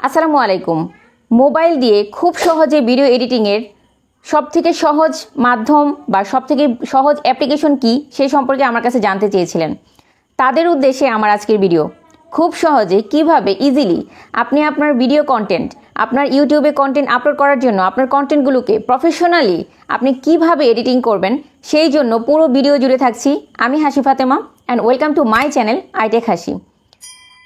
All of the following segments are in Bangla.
আসসালামু আলাইকুম। মোবাইল দিয়ে খুব সহজে ভিডিও এডিটিংয়ের সবথেকে সহজ মাধ্যম বা সবথেকে সহজ অ্যাপ্লিকেশন কি সেই সম্পর্কে আমার কাছে জানতে চেয়েছিলেন। তাদের উদ্দেশ্যে আমার আজকের ভিডিও। খুব সহজে কিভাবে ইজিলি আপনি আপনার ভিডিও কন্টেন্ট, আপনার ইউটিউবে কন্টেন্ট আপলোড করার জন্য আপনার কন্টেন্টগুলোকে প্রফেশনালি আপনি কিভাবে এডিটিং করবেন সেই জন্য পুরো ভিডিও জুড়ে থাকছি। আমি Hasi Fatema and welcome to my channel iTech Hasi.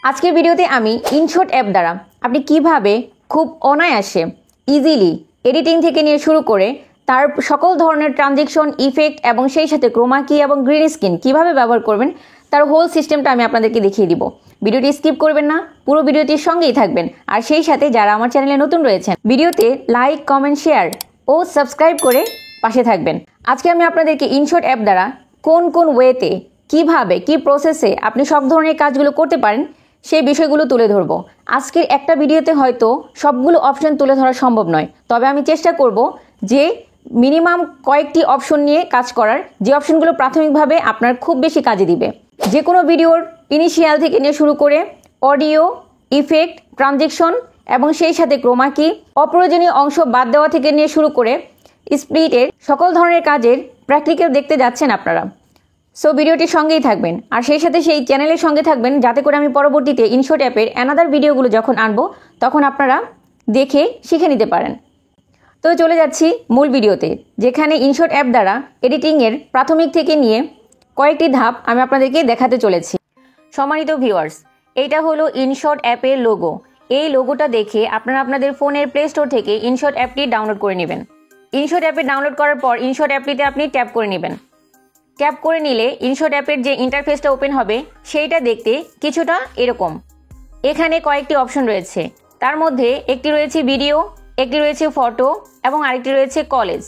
আজকের ভিডিওতে আমি ইনশট অ্যাপ দ্বারা আপনি কিভাবে খুব অনায়াসে ইজিলি এডিটিং থেকে নিয়ে শুরু করে তার সকল ধরনের ট্রানজেকশন, ইফেক্ট এবং সেই সাথে ক্রোমা কি এবং গ্রিন স্ক্রিন কীভাবে ব্যবহার করবেন তার হোল সিস্টেমটা আমি আপনাদেরকে দেখিয়ে দিব। ভিডিওটি স্কিপ করবেন না, পুরো ভিডিওটির সঙ্গেই থাকবেন। আর সেই সাথে যারা আমার চ্যানেলে নতুন রয়েছেন ভিডিওতে লাইক, কমেন্ট, শেয়ার ও সাবস্ক্রাইব করে পাশে থাকবেন। আজকে আমি আপনাদেরকে ইনশট অ্যাপ দ্বারা কোন কোন ওয়েতে কিভাবে কি প্রসেসে আপনি সব ধরনের কাজগুলো করতে পারেন সেই বিষয়গুলো তুলে ধরব। আজকের একটা ভিডিওতে হয়তো সবগুলো অপশন তুলে ধরা সম্ভব নয়, তবে আমি চেষ্টা করব যে মিনিমাম কয়েকটি অপশন নিয়ে কাজ করার, যে অপশনগুলো প্রাথমিকভাবে আপনার খুব বেশি কাজে দিবে। যে কোনো ভিডিওর ইনিশিয়াল থেকে নিয়ে শুরু করে অডিও, ইফেক্ট, ট্রানজেকশন এবং সেই সাথে ক্রোমা কি, অপ্রয়োজনীয় অংশ বাদ দেওয়া থেকে নিয়ে শুরু করে স্প্লিটের সকল ধরনের কাজের প্র্যাকটিক্যাল দেখতে যাচ্ছেন আপনারা। সো ভিডিওটির সঙ্গেই থাকবেন আর সেই সাথে সেই চ্যানেলের সঙ্গে থাকবেন, যাতে করে আমি পরবর্তীতে ইনশট অ্যাপের অ্যানাদার ভিডিওগুলো যখন আনবো তখন আপনারা দেখে শিখে নিতে পারেন। তো চলে যাচ্ছি মূল ভিডিওতে, যেখানে ইনশট অ্যাপ দ্বারা এডিটিংয়ের প্রাথমিক থেকে নিয়ে কয়েকটি ধাপ আমি আপনাদেরকে দেখাতে চলেছি। সম্মানিত ভিউয়ার্স, এইটা হলো ইনশট অ্যাপের লোগো। এই লোগোটা দেখে আপনারা আপনাদের ফোনের প্লে স্টোর থেকে ইনশট অ্যাপটি ডাউনলোড করে নেবেন। ইনশট অ্যাপে ডাউনলোড করার পর ইনশট অ্যাপটিতে আপনি ট্যাপ করে নেবেন। ট্যাপ করে নিলে ইনশট অ্যাপের যে ইন্টারফেসটা ওপেন হবে সেইটা দেখতে কিছুটা এরকম। এখানে কয়েকটি অপশন রয়েছে, তার মধ্যে একটি রয়েছে ভিডিও, একটি রয়েছে ফটো এবং আরেকটি রয়েছে কলেজ।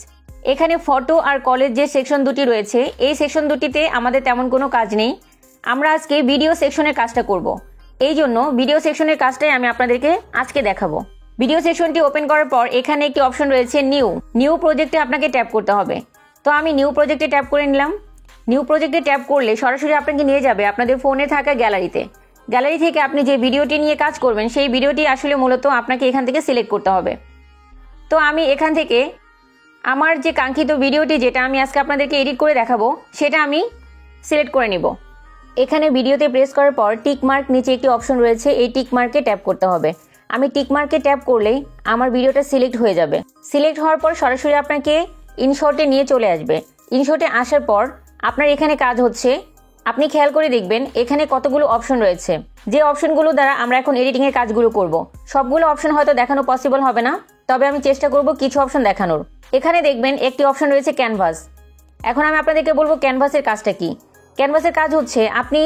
এখানে ফটো আর কলেজ যে সেকশন দুটি রয়েছে এই সেকশন দুটিতে আমাদের তেমন কোনো কাজ নেই। আমরা আজকে ভিডিও সেকশনের কাজটা করব। এই জন্য ভিডিও সেকশনের কাজটাই আমি আপনাদেরকে আজকে দেখাবো। ভিডিও সেকশনটি ওপেন করার পর এখানে একটি অপশন রয়েছে নিউ প্রজেক্টে আপনাকে ট্যাপ করতে হবে। তো আমি নিউ প্রজেক্টে ট্যাপ করে নিলাম। নিউ প্রজেক্টে ট্যাপ করলে সরাসরি আপনাকে নিয়ে যাবে আপনাদের ফোনে থাকা গ্যালারিতে। গ্যালারি থেকে আপনি যে ভিডিওটি নিয়ে কাজ করবেন সেই ভিডিওটি আসলে মূলত আপনাকে এখান থেকে সিলেক্ট করতে হবে। তো আমি এখান থেকে আমার যে কাঙ্ক্ষিত ভিডিওটি, যেটা আমি আজকে আপনাদেরকে এডিট করে দেখাবো, সেটা আমি সিলেক্ট করে নিব। এখানে ভিডিওতে প্রেস করার পর টিক মার্ক নিচে একটি অপশন রয়েছে, এই টিক মার্কে ট্যাপ করতে হবে। আমি টিক মার্কে ট্যাপ করলেই আমার ভিডিওটা সিলেক্ট হয়ে যাবে। সিলেক্ট হওয়ার পর সরাসরি আপনাকে ইনশটে নিয়ে চলে আসবে। ইনশটে আসার পর আপনার এখানে কাজ হচ্ছে, আপনি খেয়াল করে দেখবেন এখানে কতগুলো অপশন রয়েছে, যে অপশনগুলো দ্বারা আমরা এখন এডিটিংয়ের কাজগুলো করব। সবগুলো অপশন হয়তো দেখানো পসিবল হবে না, তবে আমি চেষ্টা করব কিছু অপশন দেখানোর। এখানে দেখবেন একটি অপশন রয়েছে ক্যানভাস। এখন আমি আপনাদেরকে বলবো ক্যানভাসের কাজটা কি। ক্যানভাসের কাজ হচ্ছে আপনি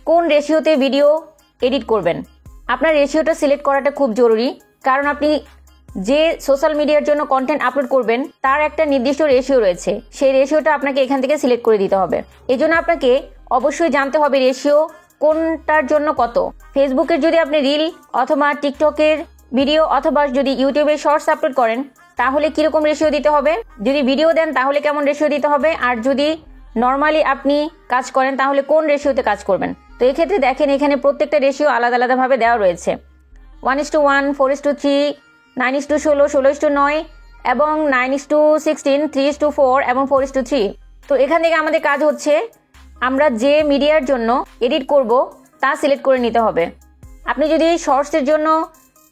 কোন রেশিওতে ভিডিও এডিট করবেন। আপনার রেশিওটা সিলেক্ট করাটা খুব জরুরি, কারণ আপনি যে সোশ্যাল মিডিয়ার জন্য কন্টেন্ট আপলোড করবেন তার একটা নির্দিষ্ট রেশিও রয়েছে, সেই রেশিওটা আপনাকে এখান থেকে সিলেক্ট করে দিতে হবে। এই জন্য আপনাকে অবশ্যই জানতে হবে রেশিও কোনটার জন্য কত। ফেসবুকের যদি আপনি রিল অথবা টিকটকের ভিডিও অথবা যদি ইউটিউবে শর্টস আপলোড করেন তাহলে কীরকম রেশিও দিতে হবে, যদি ভিডিও দেন তাহলে কেমন রেশিও দিতে হবে, আর যদি নর্মালি আপনি কাজ করেন তাহলে কোন রেশিওতে কাজ করবেন। তো এক্ষেত্রে দেখেন এখানে প্রত্যেকটা রেশিও আলাদা আলাদাভাবে দেওয়া রয়েছে। 1:1, 4:3, 9:16, 16:9 এবং 9:16, 3:4 এবং 4:3। তো এখান থেকে আমাদের কাজ হচ্ছে আমরা যে মিডিয়ার জন্য এডিট করব তা সিলেক্ট করে নিতে হবে। আপনি যদি শর্টসের জন্য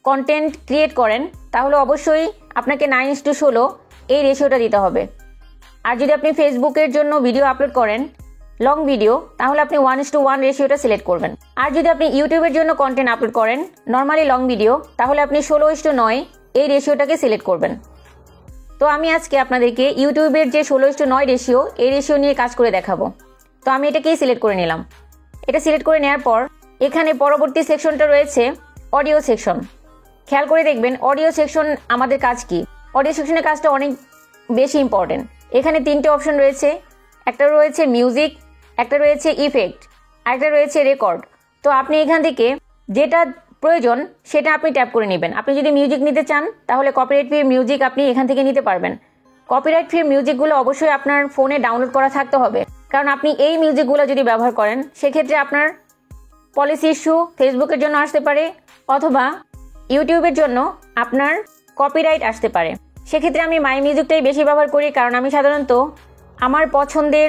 কন্টেন্ট ক্রিয়েট করেন তাহলে অবশ্যই আপনাকে 9:16 এই রেশিওটা দিতে হবে। আর যদি আপনি ফেসবুকের জন্য ভিডিও আপলোড করেন, লং ভিডিও, তাহলে আপনি 1:1 রেশিওটা সিলেক্ট করবেন। আর যদি আপনি ইউটিউবের জন্য কন্টেন্ট আপলোড করেন নর্মালি লং ভিডিও, তাহলে আপনি 16:9 এই রেশিওটাকে সিলেক্ট করবেন। তো আমি আজকে আপনাদেরকে ইউটিউবের যে 16:9 রেশিও, এই রেশিও নিয়ে কাজ করে দেখাবো। তো আমি এটাকেই সিলেক্ট করে নিলাম। এটা সিলেক্ট করে নেওয়ার পর এখানে পরবর্তী সেকশনটা রয়েছে অডিও সেকশন। খেয়াল করে দেখবেন অডিও সেকশন আমাদের কাজ কি। অডিও সেকশনের কাজটা অনেক বেশি ইম্পর্টেন্ট। এখানে তিনটে অপশন রয়েছে, একটা রয়েছে মিউজিক, একটা রয়েছে ইফেক্ট, আরেকটা রয়েছে রেকর্ড। তো আপনি এখান থেকে যেটা প্রয়োজন সেটা আপনি ট্যাপ করে নেবেন। আপনি যদি মিউজিক নিতে চান তাহলে কপিরাইট ফ্রি মিউজিক আপনি এখান থেকে নিতে পারবেন। কপিরাইট ফ্রি মিউজিকগুলো অবশ্যই আপনার ফোনে ডাউনলোড করা থাকতে হবে, কারণ আপনি এই মিউজিকগুলো যদি ব্যবহার করেন সেক্ষেত্রে আপনার পলিসি ইস্যু ফেসবুকের জন্য আসতে পারে, অথবা ইউটিউবের জন্য আপনার কপিরাইট আসতে পারে। সেক্ষেত্রে আমি মাই মিউজিকটাই বেশি ব্যবহার করি, কারণ আমি সাধারণত আমার পছন্দের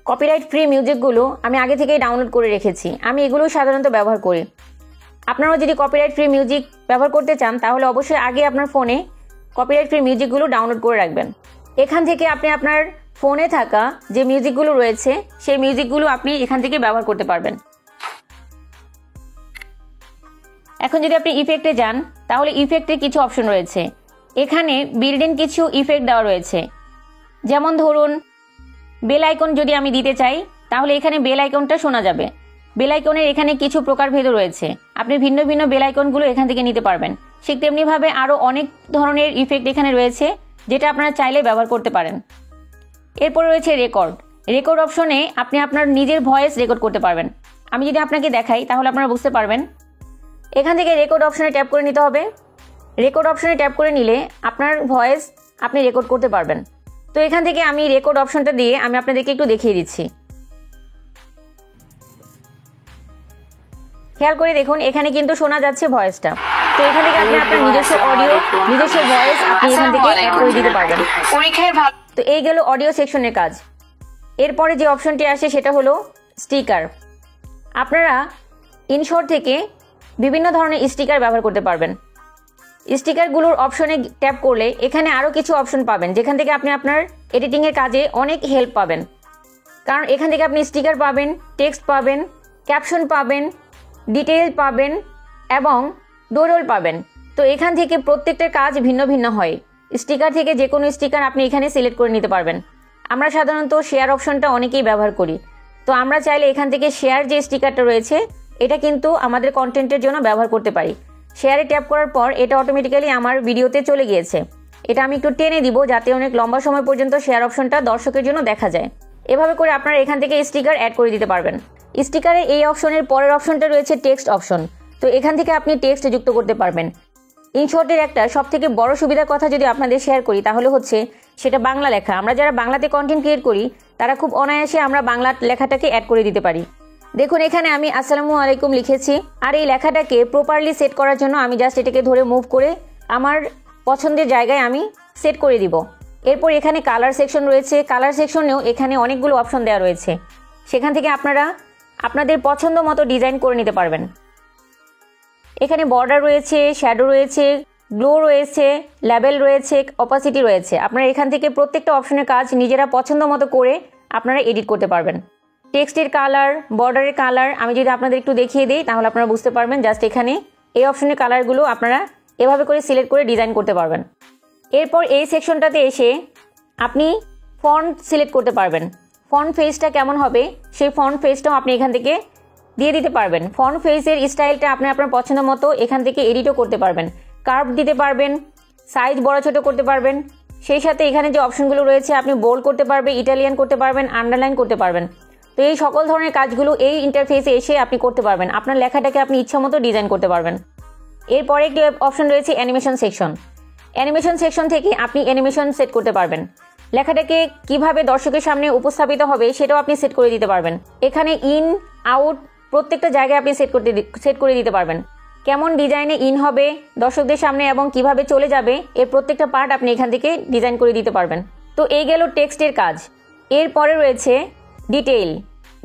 কপিরাইট ফ্রি মিউজিকগুলো আমি আগে থেকেই ডাউনলোড করে রেখেছি, আমি এগুলো সাধারণত ব্যবহার করি। আপনারাও যদি কপিরাইট ফ্রি মিউজিক ব্যবহার করতে চান তাহলে অবশ্যই আগে আপনার ফোনে কপিরাইট ফ্রি মিউজিকগুলো ডাউনলোড করে রাখবেন। এখান থেকে আপনি আপনার ফোনে থাকা যে মিউজিকগুলো রয়েছে সেই মিউজিকগুলো আপনি এখান থেকে ব্যবহার করতে পারবেন। এখন যদি আপনি ইফেক্টে যান তাহলে ইফেক্টে কিছু অপশন রয়েছে। এখানে বিল্ড ইন কিছু ইফেক্ট দেওয়া রয়েছে, যেমন ধরুন বেল আইকন যদি আমি দিতে চাই তাহলে এখানে বেল আইকনটা শোনা যাবে। বেল আইকনের এখানে কিছু প্রকারভেদ রয়েছে, আপনি ভিন্ন ভিন্ন বেল আইকনগুলো এখান থেকে নিতে পারবেন। ঠিক তেমনিভাবে আরও অনেক ধরনের ইফেক্ট এখানে রয়েছে যেটা আপনারা চাইলে ব্যবহার করতে পারেন। এরপর রয়েছে রেকর্ড। রেকর্ড অপশনে আপনি আপনার নিজের ভয়েস রেকর্ড করতে পারবেন। আমি যদি আপনাকে দেখাই তাহলে আপনারা বুঝতে পারবেন। এখান থেকে রেকর্ড অপশনে ট্যাপ করে নিতে হবে। রেকর্ড অপশনে ট্যাপ করে নিলে আপনার ভয়েস আপনি রেকর্ড করতে পারবেন। তো এখান থেকে আমি রেকর্ড অপশনটা দিয়ে আমি আপনাদেরকে একটু দেখিয়ে দিচ্ছি। খেয়াল করে দেখুন, এখানে কিন্তু শোনা যাচ্ছে ভয়েসটা। তো এখান থেকে আপনি আপনার নিজস্ব অডিও, নিজস্ব ভয়েস আপনি এখান থেকে অ্যাড করে দিতে পারবেন। তো এই গেল অডিও সেকশনের কাজ। এরপরে যে অপশনটি আসে সেটা হলো স্টিকার। আপনারা ইনশট থেকে বিভিন্ন ধরনের স্টিকার ব্যবহার করতে পারবেন। স্টিকারগুলোর অপশনে ট্যাপ করলে এখানে আরও কিছু অপশন পাবেন, যেখান থেকে আপনি আপনার এডিটিংয়ের কাজে অনেক হেল্প পাবেন। কারণ এখান থেকে আপনি স্টিকার পাবেন, টেক্সট পাবেন, ক্যাপশন পাবেন, ডিটেইল পাবেন এবং ডোডল পাবেন। তো এখান থেকে প্রত্যেকটার কাজ ভিন্ন ভিন্ন হয়। স্টিকার থেকে যে কোনো স্টিকার আপনি এখানে সিলেক্ট করে নিতে পারবেন। আমরা সাধারণত শেয়ার অপশনটা অনেকেই ব্যবহার করি, তো আমরা চাইলে এখান থেকে শেয়ার যে স্টিকারটা রয়েছে এটা কিন্তু আমাদের কন্টেন্টের জন্য ব্যবহার করতে পারি। শেয়ারে ট্যাপ করার পর এটা অটোমেটিক্যালি আমার ভিডিওতে চলে গিয়েছে। এটা আমি একটু টেনে দিব যাতে অনেক লম্বা সময় পর্যন্ত শেয়ার অপশনটা দর্শকের জন্য দেখা যায়। এভাবে করে আপনারা এখান থেকে স্টিকার অ্যাড করে দিতে পারবেন। স্টিকারে এই অপশনের পরের অপশনটা রয়েছে টেক্সট অপশন। তো এখান থেকে আপনি টেক্সট যুক্ত করতে পারবেন। ইনশর্টের একটা সবথেকে বড় সুবিধার কথা যদি আপনাদের শেয়ার করি তাহলে হচ্ছে সেটা বাংলা লেখা। আমরা যারা বাংলাতে কন্টেন্ট ক্রিয়েট করি তারা খুব অনায়াসে আমরা বাংলা লেখাটাকে অ্যাড করে দিতে পারি। দেখুন এখানে আমি আসসালামু আলাইকুম লিখেছি, আর এই লেখাটাকে প্রপারলি সেট করার জন্য আমি জাস্ট এটাকে ধরে মুভ করে আমার পছন্দের জায়গায় আমি সেট করে দিব। এরপর এখানে কালার সেকশন রয়েছে। কালার সেকশনেও এখানে অনেকগুলো অপশন দেওয়া রয়েছে, সেখান থেকে আপনারা আপনাদের পছন্দ মতো ডিজাইন করে নিতে পারবেন। এখানে বর্ডার রয়েছে, শ্যাডো রয়েছে, গ্লো রয়েছে, লেবেল রয়েছে, অপাসিটি রয়েছে। আপনারা এখান থেকে প্রত্যেকটা অপশনের কাজ নিজেরা পছন্দ মতো করে আপনারা এডিট করতে পারবেন। টেক্সটের কালার, বর্ডারের কালার আমি যদি আপনাদের একটু দেখিয়ে দিই তাহলে আপনারা বুঝতে পারবেন। জাস্ট এখানে এই অপশনের কালারগুলো আপনারা এভাবে করে সিলেক্ট করে ডিজাইন করতে পারবেন। এরপর এই সেকশনটাতে এসে আপনি ফন্ট সিলেক্ট করতে পারবেন। ফন্ট ফেজটা কেমন হবে সেই ফন্ট ফেজটাও আপনি এখান থেকে দিয়ে দিতে পারবেন। ফন্ট ফেজের স্টাইলটা আপনি আপনার পছন্দ মতো এখান থেকে এডিটও করতে পারবেন, কার্ভ দিতে পারবেন, সাইজ বড় ছোট করতে পারবেন। সেই সাথে এখানে যে অপশনগুলো রয়েছে আপনি বোল্ড করতে পারবেন, ইটালিয়ান করতে পারবেন, আন্ডারলাইন করতে পারবেন। তো এই সকল ধরনের কাজগুলো এই ইন্টারফেসে এসে আপনি করতে পারবেন। আপনার লেখাটাকে আপনি ইচ্ছা মতো ডিজাইন করতে পারবেন। এরপরে একটি অপশন রয়েছে অ্যানিমেশন সেকশন। অ্যানিমেশন সেকশন থেকে আপনি অ্যানিমেশন সেট করতে পারবেন। লেখাটাকে কিভাবে দর্শকের সামনে উপস্থাপিত হবে সেটাও আপনি সেট করে দিতে পারবেন। এখানে ইন আউট প্রত্যেকটা জায়গায় আপনি সেট করে দিতে পারবেন। কেমন ডিজাইনে ইন হবে দর্শকদের সামনে এবং কিভাবে চলে যাবে এর প্রত্যেকটা পার্ট আপনি এখান থেকে ডিজাইন করে দিতে পারবেন। তো এই গেল টেক্সটের কাজ। এরপরে রয়েছে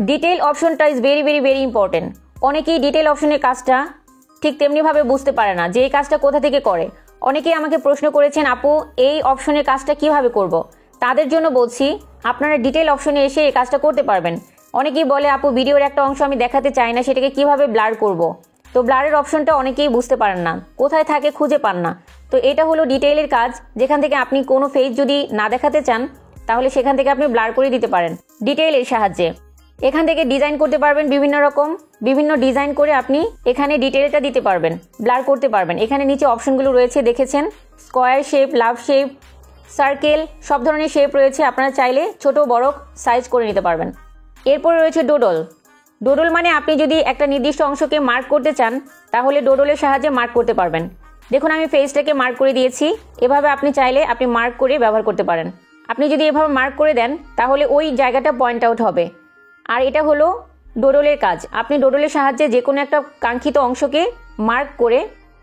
ডিটেইল অপশনটা is very very very important. অনেকেই ডিটেইল অপশনের কাজটা ঠিক তেমনিভাবে বুঝতে পারে না যে এই কাজটা কোথা থেকে করে। অনেকেই আমাকে প্রশ্ন করেছেন, আপু এই অপশনের কাজটা কিভাবে করব। তাদের জন্য বলছি আপনারা ডিটেইল অপশনে এসে এই কাজটা করতে পারবেন। অনেকেই বলে, আপু ভিডিওর একটা অংশ আমি দেখাতে চাই না, সেটাকে কিভাবে ব্লার করব। তো ব্লারের অপশনটা অনেকেই বুঝতে পারেন না, কোথায় থাকে খুঁজে পান না। তো এটা হলো ডিটেইলের কাজ, যেখান থেকে আপনি কোনো ফেজ যদি না দেখাতে চান তাহলে সেখান থেকে আপনি ব্লার করে দিতে পারেন ডিটেইলের সাহায্যে। এখান থেকে ডিজাইন করতে পারবেন বিভিন্ন ডিজাইন করে আপনি এখানে ডিটেইলটা দিতে পারবেন, ব্লার করতে পারবেন। এখানে নিচে অপশনগুলো রয়েছে দেখেছেন, square shape, love shape, circle, সব ধরনের শেপ রয়েছে। আপনারা চাইলে ছোট বড় সাইজ করে নিতে পারবেন। এরপরে রয়েছে ডোডল মানে আপনি যদি একটা নির্দিষ্ট অংশকে মার্ক করতে চান তাহলে ডোডলের সাহায্যে মার্ক করতে পারবেন। দেখুন আমি ফেসটাকে মার্ক করে দিয়েছি। এভাবে আপনি চাইলে আপনি মার্ক করে ব্যবহার করতে পারেন। আপনি যদি এভাবে মার্ক করে দেন তাহলে ওই জায়গাটা পয়েন্ট আউট হবে। আর এটা হলো ডোডলের কাজ। আপনি ডোডলের সাহায্যে যে কোনো একটা কাঙ্ক্ষিত অংশকে মার্ক করে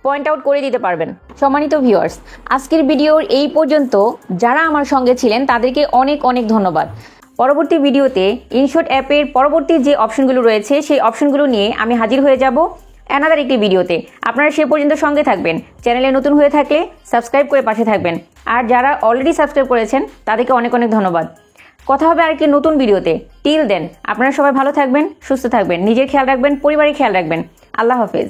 পয়েন্ট আউট করে দিতে পারবেন। সম্মানিত ভিউয়ার্স, আজকের ভিডিওর এই পর্যন্ত যারা আমার সঙ্গে ছিলেন তাদেরকে অনেক অনেক ধন্যবাদ। পরবর্তী ভিডিওতে ইনশট অ্যাপের পরবর্তী যে অপশনগুলো রয়েছে সেই অপশনগুলো নিয়ে আমি হাজির হয়ে যাব অ্যানাদার একটি ভিডিওতে। আপনারা সে পর্যন্ত সঙ্গে থাকবেন। চ্যানেলে নতুন হয়ে থাকলে সাবস্ক্রাইব করে পাশে থাকবেন, আর যারা অলরেডি সাবস্ক্রাইব করেছেন তাদেরকে অনেক অনেক ধন্যবাদ। কথা হবে আরেকটি নতুন ভিডিওতে। টিল দেন আপনারা সবাই ভালো থাকবেন, সুস্থ থাকবেন, নিজের খেয়াল রাখবেন, পরিবারের খেয়াল রাখবেন। আল্লাহ হাফেজ।